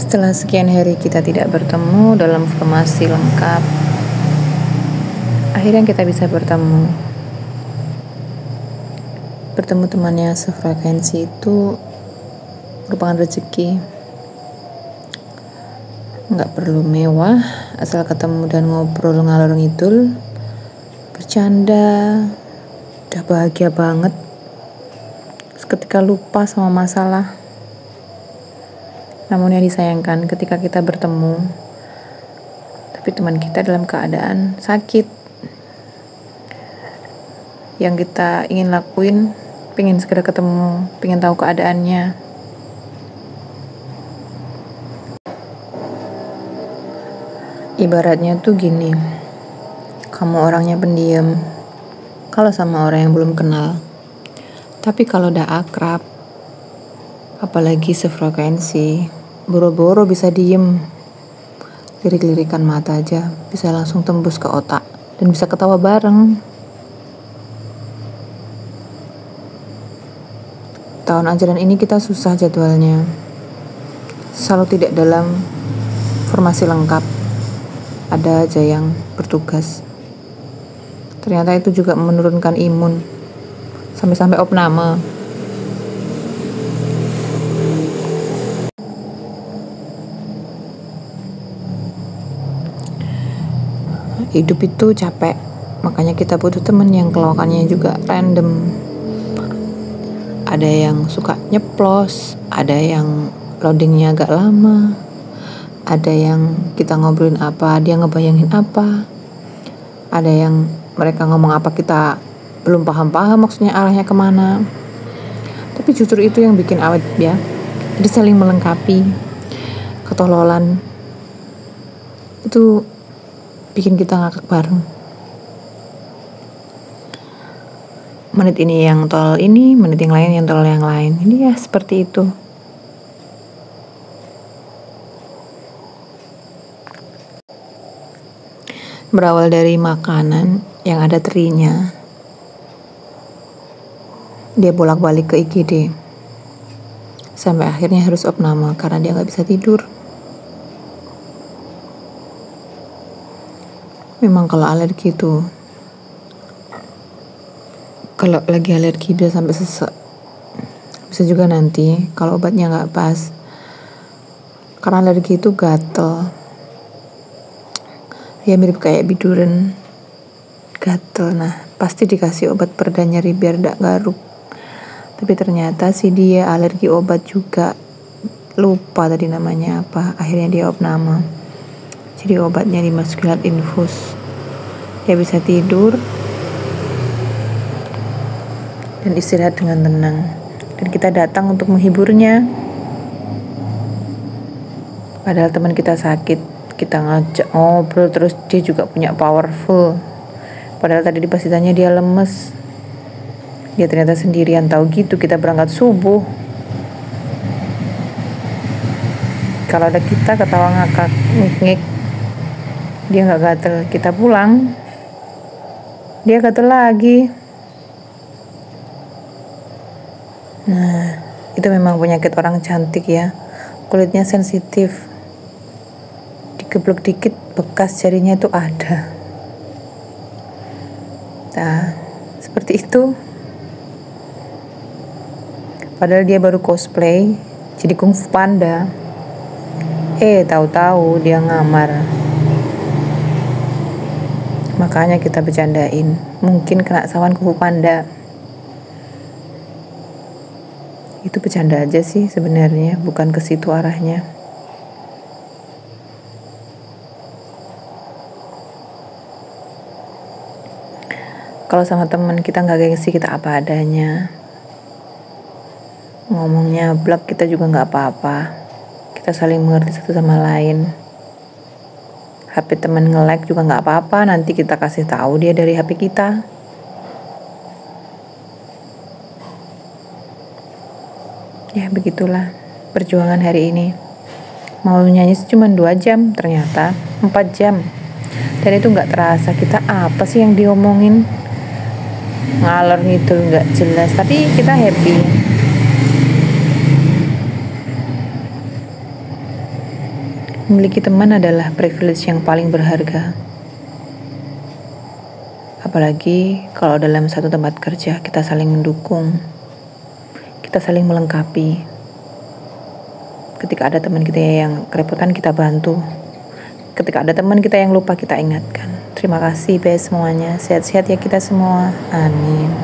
Setelah sekian hari kita tidak bertemu dalam formasi lengkap, akhirnya kita bisa bertemu. Bertemu teman yang sefrekuensi itu merupakan rezeki. Nggak perlu mewah, asal ketemu dan ngobrol ngalor ngidul, bercanda, udah bahagia banget. Seketika lupa sama masalah. Namun yang disayangkan ketika kita bertemu, tapi teman kita dalam keadaan sakit. Yang kita ingin lakuin, pengen segera ketemu, pengen tahu keadaannya. Ibaratnya tuh gini, kamu orangnya pendiam kalau sama orang yang belum kenal. Tapi kalau udah akrab, apalagi sefrekuensi, boro-boro bisa diem. Lirik-lirikan mata aja bisa langsung tembus ke otak dan bisa ketawa bareng. Tahun ajaran ini kita susah jadwalnya, selalu tidak dalam formasi lengkap. Ada aja yang bertugas. Ternyata itu juga menurunkan imun, sampai-sampai opname. Hidup itu capek, makanya kita butuh temen yang kelakuannya juga random. Ada yang suka nyeplos, ada yang loadingnya agak lama, ada yang kita ngobrolin apa, dia ngebayangin apa, ada yang mereka ngomong apa kita belum paham maksudnya arahnya kemana. Tapi justru itu yang bikin awet ya. Jadi saling melengkapi. Ketololan itu bikin kita ngakak bareng. Menit ini yang tol ini, menit yang lain yang tol yang lain. Ini ya seperti itu. Berawal dari makanan yang ada terinya, dia bolak-balik ke IGD sampai akhirnya harus opname karena dia gak bisa tidur. Memang kalau alergi itu, kalau lagi alergi bisa sampai sesek, bisa juga nanti kalau obatnya gak pas, karena alergi itu gatel ya, mirip kayak biduran gatel. Nah pasti dikasih obat pereda nyeri biar gak garuk, tapi ternyata si dia alergi obat juga, lupa tadi namanya apa. Akhirnya dia opname, jadi obatnya dimasukin lewat infus. Dia bisa tidur dan istirahat dengan tenang, dan kita datang untuk menghiburnya. Padahal teman kita sakit, kita ngajak ngobrol terus, dia juga punya powerful. Padahal tadi pas ditanya dia lemes, dia ternyata sendirian. Tahu gitu kita berangkat subuh. Kalau ada kita ketawa ngakak ngik-ngik, dia nggak gatel. Kita pulang, dia gatel lagi. Nah itu memang penyakit orang cantik ya, kulitnya sensitif. Digeblek dikit bekas jarinya itu ada. Nah seperti itu. Padahal dia baru cosplay jadi Kung Fu Panda, tahu-tahu dia ngamar. Makanya kita bercandain, mungkin kena sawan Kung Fu Panda. Itu bercanda aja sih sebenarnya, bukan ke situ arahnya. Kalau sama teman kita nggak gengsi, kita apa adanya. Ngomongnya blak, kita juga nggak apa-apa. Kita saling mengerti satu sama lain. HP teman nge-like juga nggak apa-apa, nanti kita kasih tahu dia dari HP kita. Ya begitulah perjuangan hari ini. Mau nyanyi cuma 2 jam, ternyata 4 jam. Dan itu nggak terasa. Kita apa sih yang diomongin? Ngalor ngidul nggak jelas, tapi kita happy. Memiliki teman adalah privilege yang paling berharga. Apalagi kalau dalam satu tempat kerja kita saling mendukung, kita saling melengkapi. Ketika ada teman kita yang kerepotan, kita bantu. Ketika ada teman kita yang lupa, kita ingatkan. Terima kasih semuanya. Sehat-sehat ya kita semua. Amin.